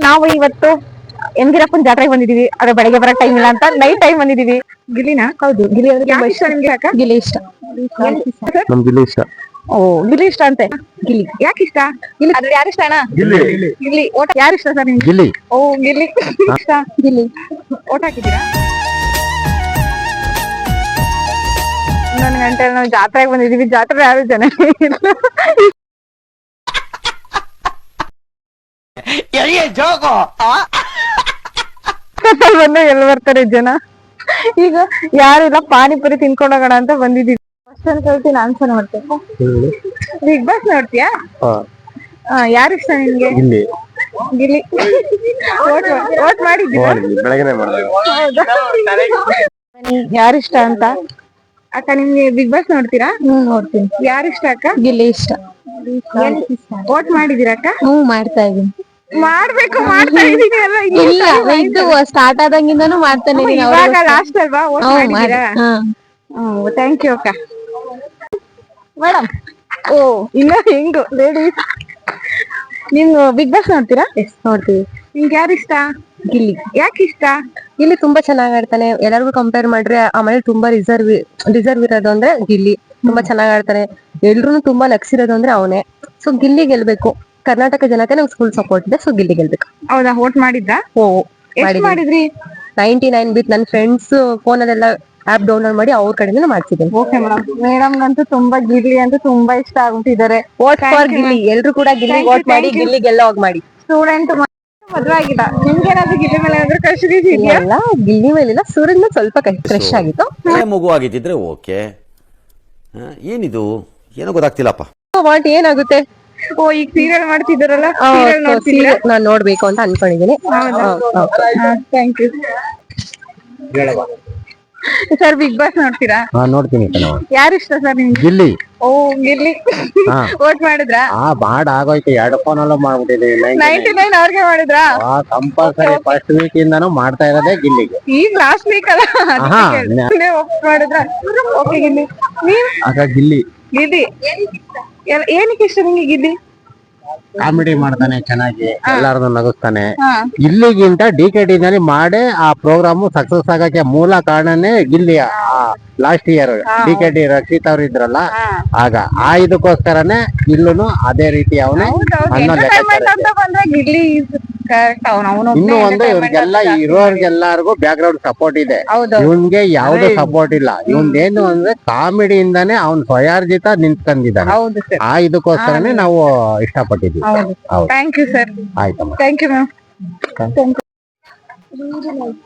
ನಾವು ಇವತ್ತು ಯಮಗಿರಪ್ಪನ ಜಾತ್ರೆಗೆ ಬಂದಿದೀವಿ. ಅದ್ರ ಬೆಳಗ್ಗೆ ಬರೋ ಟೈಮ್ ಇಲ್ಲ ಅಂತ ನೈಟ್ ಟೈಮ್ ಬಂದಿದೀವಿ. ಗಿಲ್ಲಿನ ಹೌದು, ಗಿಲ್ಲಿ ಅಂದ್ರೆ ತುಂಬಾ ಇಷ್ಟ ನಿಮ್ಗೆ. ಅಕ್ಕ ಗಿಲ್ಲಿ ಇಷ್ಟ. ನಮ್ ಗಿಲ್ಲಿ ಇಷ್ಟ. ಓ ಗಿಲ್ಲಿ ಇಷ್ಟ ಅಂತೆ. ಗಿಲ್ಲಿ ಯಾಕೆ ಇಷ್ಟ? ಗಿಲ್ಲಿ ಅದ್ರ ಯಾರು ಇಷ್ಟ ಅಣ್ಣ? ಗಿಲ್ಲಿ. ಗಿಲ್ಲಿ ಓಟ ಯಾರು ಇಷ್ಟ ಸರ್ ನಿಮ್ಗೆ? ಗಿಲ್ಲಿ. ಓ ಗಿಲ್ಲಿ ಇಷ್ಟ. ಗಿಲ್ಲಿ ಓಟ್ ಹಾಕಿದ್ದೀರಾ? 11 ಗಂಟೆ ನಾವು ಜಾತ್ರೆಗೆ ಬಂದಿದೀವಿ. ಜಾತ್ರೆ ಯಾರು ಜನ ಇಲ್ಲ. ಬಂದು ಎಲ್ಲಿ ಬರ್ತಾರೆ ಜನ? ಈಗ ಯಾರಿಲ್ಲ, ಪಾನಿಪುರಿ ತಿನ್ಕೊಂಡು ಹೋಗೋಣ ಅಂತ ಬಂದಿದೀವಿ. ಕ್ವಶನ್ ಕೇಳ್ತೀನಿ, ಆನ್ಸರ್ ಮಾಡ್ತೀನಿ. ಬಿಗ್ ಬಾಸ್ ನೋಡ್ತೀಯಾ? ಯಾರು ಇಷ್ಟ ನಿಮ್ಗೆ? ಗಿಲ್ಲಿ. ಗಿಲ್ಲಿ ಓಟ್ ಮಾಡಿದ್ದೀರಾ? ಬೆಳಗ್ಗೆ ಯಾರು ಇಷ್ಟ ಅಂತ? ಅಕ್ಕ ನಿಮ್ಗೆ ಬಿಗ್ ಬಾಸ್ ನೋಡ್ತೀರಾ? ನೋಡ್ತೀನಿ. ಯಾರು ಇಷ್ಟ ಅಕ್ಕ? ಗಿಲ್ಲಿ ಇಷ್ಟ. ಓಟ್ ಮಾಡಿದೀರಾ ಅಕ್ಕ? ಮಾಡ್ತಾ ಇದೀನಿ. ಮಾಡ್ಬೇಕು, ಮಾಡ್ತಾ ಇದೀನಿ ಅಲ್ಲ. ಇಲ್ಲ, ಇದು ಸ್ಟಾರ್ಟ್ ಆದಂಗಿಂದಾನು ಮಾಡ್ತಾನೆ. ಇವಾಗ ಲಾಸ್ಟ್ ಅಲ್ವಾ ಓಟ್ ಮಾಡಿದೀರಾ? ಥ್ಯಾಂಕ್ ಯು ಅಕ್ಕ. ಮೇಡಮ್ ಓ ಇನ್ನ ಹೆಂಗು ಲೇಡೀಸ್. ನೀವು ಬಿಗ್ ಬಾಸ್ ನೋಡ್ತೀರಾ? ನೋಡ್ತೀವಿ. ನಿಮ್ಗೆ ಯಾರು ಇಷ್ಟ? ಗಿಲ್ಲಿ. ಯಾಕೆ ಇಷ್ಟ? ಗಿಲ್ಲಿ ತುಂಬಾ ಚೆನ್ನಾಗ್ ಆಡ್ತಾನೆ. ಎಲ್ಲರಿಗೂ ಕಂಪೇರ್ ಮಾಡ್ರೆ ಆಮೇಲೆ ತುಂಬಾ ರಿಸರ್ವ್ ಇರೋದು ಅಂದ್ರೆ ಗಿಲ್ಲಿ. ತುಂಬಾ ಚೆನ್ನಾಗ್ ಆಡ್ತಾನೆ. ಎಲ್ರು ತುಂಬಾ ನಗ್ಸಿರೋದು ಅಂದ್ರೆ ಅವನೇ. ಸೊ ಗಿಲ್ಲಿ ಗೆಲ್ಬೇಕು. ಕರ್ನಾಟಕ ಜನತೆ ನಂಗೆ ಫುಲ್ ಸಪೋರ್ಟ್ ಇದೆ. ಸೊ ಗಿಲ್ಲಿ ಗೆಲ್ಬೇಕು. ಹೌದಾ? ವೋಟ್ ಮಾಡಿದ್ರಾ? ಓ ಮಾಡಿದ್ರಿ. 99 ಬಿತ್ ನನ್ನ ಫ್ರೆಂಡ್ಸ್ ಫೋನ್ ಅಲ್ಲೆಲ್ಲ ಆಪ್ ಡೌನ್ಲೋಡ್ ಮಾಡಿ ಅವ್ರ ಕಡೆಯಿಂದ ಮಾಡ್ತಿದ್ದೀನಿ. Okay madam. ಮೇಡಮ್ಗಂತೂ ತುಂಬಾ ಗಿಲ್ಲಿ ಅಂತ ತುಂಬಾ ಇಷ್ಟ ಆಗ್ಬಿಟ್ಟಿದ್ದಾರೆ. Vote for Gilli. ಎಲ್ರು ಕೂಡ ಗಿಲ್ಲಿ ವೋಟ್ ಮಾಡಿ, ಗಿಲ್ಲಿ ಗೆಲ್ಲೋಗ್ ಮಾಡಿ. ಸ್ಟೂಡೆಂಟ್ ಮದ್ವೆ ಆಗಿಲ್ಲ. ನಿಮ್ಗೆ ಏನಾದ್ರು ಗಿಲ್ಲಿ ಮೇಲೆ ಏನಾದ್ರು ಕ್ರಶ್ ಇದೆಯಾ? ಇಲ್ಲ, ಗಿಲ್ಲಿ ಮೇಲಿಲ್ಲ, ಸೂರ್ಯನ ಮೇಲೆ ಸ್ವಲ್ಪ ಕ್ರಶ್ ಆಗಿತ್ತು. ಮಗು ಆಗಿದ್ದಿದ್ರೆ ಓಕೆ. ಏನಿದು ಏನೋ ಗೊತ್ತಾಗ್ತಿಲ್ಲಪ್ಪ. ವಾಟ್ ಏನಾಗುತ್ತೆ? ಓ ಈಗ ಸೀರಿಯಲ್ ಮಾಡ್ತಿದ್ದಾರಲ್ಲ, ನಾನ್ ನೋಡ್ಬೇಕು ಅಂತ ಅನ್ಕೊಂಡಿದೀನಿ. Thank you sir. Bigg Boss ನೋಡ್ತೀರಾ? ನೋಡ್ತೀನಿ. ಯಾರು ಇಷ್ಟ ಸರ್ ನಿಮ್ಗೆ? ಗಿಲ್ಲಿ. ಓ ಗಿಲ್ಲಿ. ವೋಟ್ ಮಾಡಿದ್ರಾ? ಬಾಡ್ ಆಗೋಯ್ತು. 2 ಫೋನ್ ಅಲ್ಲೂ ಮಾಡ್ಬಿಟ್ಟಿದೀವಿ. 99 ಅವ್ರಿಗೆ ಮಾಡಿದ್ರಾ? ಕಂಪಲ್ಸರಿ ಫಸ್ಟ್ ವೀಕ್ ಇಂದಾನು ಮಾಡ್ತಾ ಇರೋದೇ ಗಿಲ್ಲಿಗೆ. ಈಗ ಲಾಸ್ಟ್ ವೀಕ್ ಅಲ್ಲ ಮಾಡಿದ್ರ? ಓಕೆ ಗಿಲ್ಲಿ. ನೀವ್? ಗಿಲ್ಲಿ. ಗಿಲ್ಲಿ ಏನಕ್ಕೆ ಇಷ್ಟ ನಿಮ್ಗೆ ಗಿಲ್ಲಿ? ಕಾಮಿಡಿ ಮಾಡ್ತಾನೆ, ಚೆನ್ನಾಗಿ ಎಲ್ಲಾರನ್ನು ನಗಿಸ್ತಾನೆ. ಗಿಲ್ಲಿಗಿಂತ DKT ನಲ್ಲಿ ಮಾಡಿ ಆ ಪ್ರೋಗ್ರಾಮ್ ಸಕ್ಸಸ್ ಆಗಕ್ಕೆ ಮೂಲ ಕಾರಣನೇ Gilli. Last year DKT Rakshit ಅವ್ರು ಇದ್ರಲ್ಲ, ಆಗ ಆ ಇದಕ್ಕೋಸ್ಕರನೇ ಇಲ್ಲೂ ಅದೇ ರೀತಿ ಅವನೇ ಅನ್ನೋ ಲೆಕ್ಕಾಚಾರ. ಇನ್ನು ಒಂದು ಇವ್ರಿಗೆಲ್ಲ ಇರೋರ್ಗೆಲ್ಲಾರ್ಗು ಬ್ಯಾಕ್ ಗ್ರೌಂಡ್ ಸಪೋರ್ಟ್ ಇದೆ. ಇವನ್ಗೆ ಯಾವ್ದು ಸಪೋರ್ಟ್ ಇಲ್ಲ. ಇವಂದೇನು ಅಂದ್ರೆ ಕಾಮಿಡಿಯಿಂದಾನೇ ಅವ್ನ್ ಸ್ವಯಾರ್ಜಿತ ನಿಂತ್ಕೊಂಡಿದ್ದಾನೆ. ಆ ಇದಕ್ಕೋಸ್ಕರನೇ ನಾವು ಇಷ್ಟಪಟ್ಟಿದ್ವಿ. Thank you sir. ಆಯ್ತಮ್ಮ. Thank you ma'am.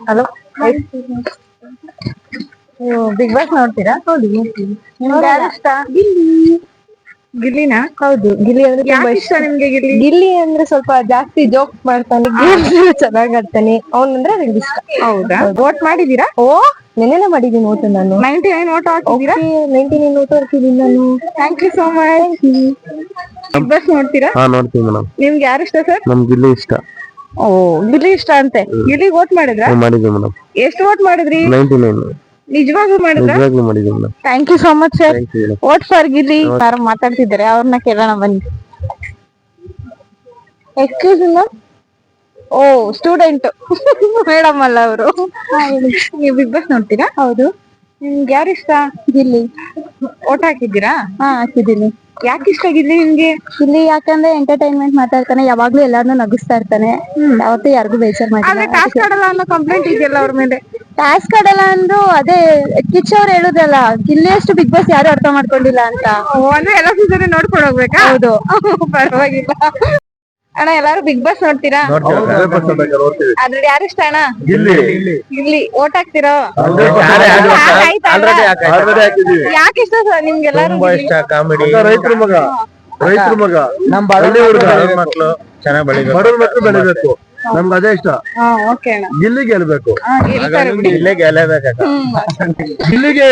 Hello, Bigg Boss ನೋಡ್ತೀರಾ? ಹೌದು ನೋಡ್ತೀವಿ. ನಿಮ್ಗೆ ಯಾರು ಇಷ್ಟ? ಗಿಲ್ಲಿನ? ಹೌದು, ಗಿಲ್ಲಿ ಅಂದ್ರೆ ತುಂಬಾ ಇಷ್ಟ. ನಿಮ್ಗೆ ಗಿಲ್ಲಿ? ಗಿಲ್ಲಿ ಅಂದ್ರೆ ಸ್ವಲ್ಪ ಜಾಸ್ತಿ ಜೋಕ್ ಮಾಡ್ತಾನೆ, ಚೆನ್ನಾಗ್ ಆಡ್ತಾನೆ. ಅವನಂದ್ರೆ ನಂಗೆ ಇಷ್ಟ. ಹೌದಾ? ವೋಟ್ ಮಾಡಿದೀರಾ? ಓ ನೆನ್ನೆನೆ ಮಾಡಿದೀನಿ ವೋಟ್. ನಾನು 99 ವೋಟ್ ಹಾಕಿದೀರಾ? 99 ವೋಟ್ ಹಾಕಿದೀನಿ ನಾನು. Thank you so much. Bigg Boss ನೋಡ್ತೀರಾ? ನೋಡ್ತೀವಿ ಮೇಡಮ್. ನಿಮ್ಗೆ ಯಾರು ಇಷ್ಟ ಸರ್? ನಮ್ ಗಿಲ್ಲಿ ಇಷ್ಟ. ಓ ಗಿಲ್ಲಿ ಇಷ್ಟ ಅಂತೆ. ಗಿಲ್ಲಿ ವೋಟ್ ಮಾಡಿದ್ರಾ? ಮಾಡಿದ್ವಿ ಮೇಡಮ್. ಎಷ್ಟು ವೋಟ್ ಮಾಡಿದ್ರಿ? 99. ನಿಜವಾಗ್ಲೂ ಮಾಡಿದ್ರಾ? ನಿಜವಾಗ್ಲೂ ಮಾಡಿದ್ವಿ madam. Thank you so much sir. Vote for Gilli. ಯಾರು ಮಾತಾಡ್ತಿದ್ದಾರೆ, ಅವ್ರನ್ನ ಕೇಳೋಣ ಬನ್ನಿ. Excuse me. ಓ ಸ್ಟೂಡೆಂಟ್ ಮೇಡಮ್ ಅಲ್ಲ ಅವರು. ನೀವು ಬಿಗ್ ಬಾಸ್ ನೋಡ್ತೀರಾ? ಹೌದು. ನಿಮ್ಗೆ ಯಾರು ಇಷ್ಟ? ಗಿಲ್ಲಿ. ವೋಟ್ ಹಾಕಿದ್ದೀರಾ? ಹಾಕಿದ್ದೀನಿ. ಯಾಕೆ ಇಷ್ಟ ಗಿಲ್ಲಿ ನಿಮ್ಗೆ? ಗಿಲ್ಲಿ ಯಾಕಂದ್ರೆ ಎಂಟರ್ಟೈನ್ಮೆಂಟ್ ಮಾತಾಡ್ತಾನೆ, ಯಾವಾಗ್ಲೂ ಎಲ್ಲಾರನ್ನೂ ನಗಿಸ್ತಾ ಇರ್ತಾನೆ. ಯಾವತ್ತೂ ಯಾರಿಗೂ ಬೇಜಾರ್ ಮಾಡಿಲ್ಲ. ಟಾಸ್ಕ್ ಆಡಲ್ಲ ಅನ್ನೋ ಕಂಪ್ಲೇಂಟ್ ಇದೆಯಲ್ಲ ಅವ್ರ ಮೇಲೆ. ಟಾಸ್ಕ್ ಆಡಲ್ಲ ಅಂದ್ರು ಅದೇ ಕಿಚ್ ಅವ್ರು ಹೇಳುದಲ್ಲ, ಗಿಲ್ಲಿ ಅಷ್ಟು ಬಿಗ್ ಬಾಸ್ ಯಾರು ಅರ್ಥ ಮಾಡ್ಕೊಂಡಿಲ್ಲ ಅಂತ. ಅಂದ್ರೆ ಎಲ್ಲ ಸೀಸನ್ ನೋಡ್ಕೊಂಡು ಹೋಗ್ಬೇಕಾ? ಹೌದು. ಪರವಾಗಿಲ್ಲ ಅಣ್ಣ. ಎಲ್ಲಾರು ಬಿಗ್ ಬಾಸ್ ನೋಡ್ತೀರಾ? ಅದ್ರಲ್ಲಿ ಯಾರು ಇಷ್ಟ ಅಣ್ಣ? ಗಿಲ್ಲಿ. ವೋಟ್ ಹಾಕ್ತಿರೋ? ಯಾಕೆ ಇಷ್ಟ ಸರ್ ನಿಮ್ಗೆಲ್ಲಾರು? ಇಷ್ಟ ಕಾಮಿಡಿ. ರೈತರ ಮಗ ನಮ್ ಮಕ್ಳು ಚೆನ್ನಾಗಿ ಬೆಳಿಬೇಕು, ಬಡವ್ರ ಮಕ್ಳು ಬೆಳಿಬೇಕು. ನಮ್ಗೆ ಅದೇ ಇಷ್ಟ. ಓಕೆ ಅಣ್ಣ. ಗಿಲ್ಲಿ ಗೆಲ್ಬೇಕು. ಗಿಲ್ಲಿ ಗೆಲ್ಲಬೇಕು. ಗಿಲ್ಲಿಗೆ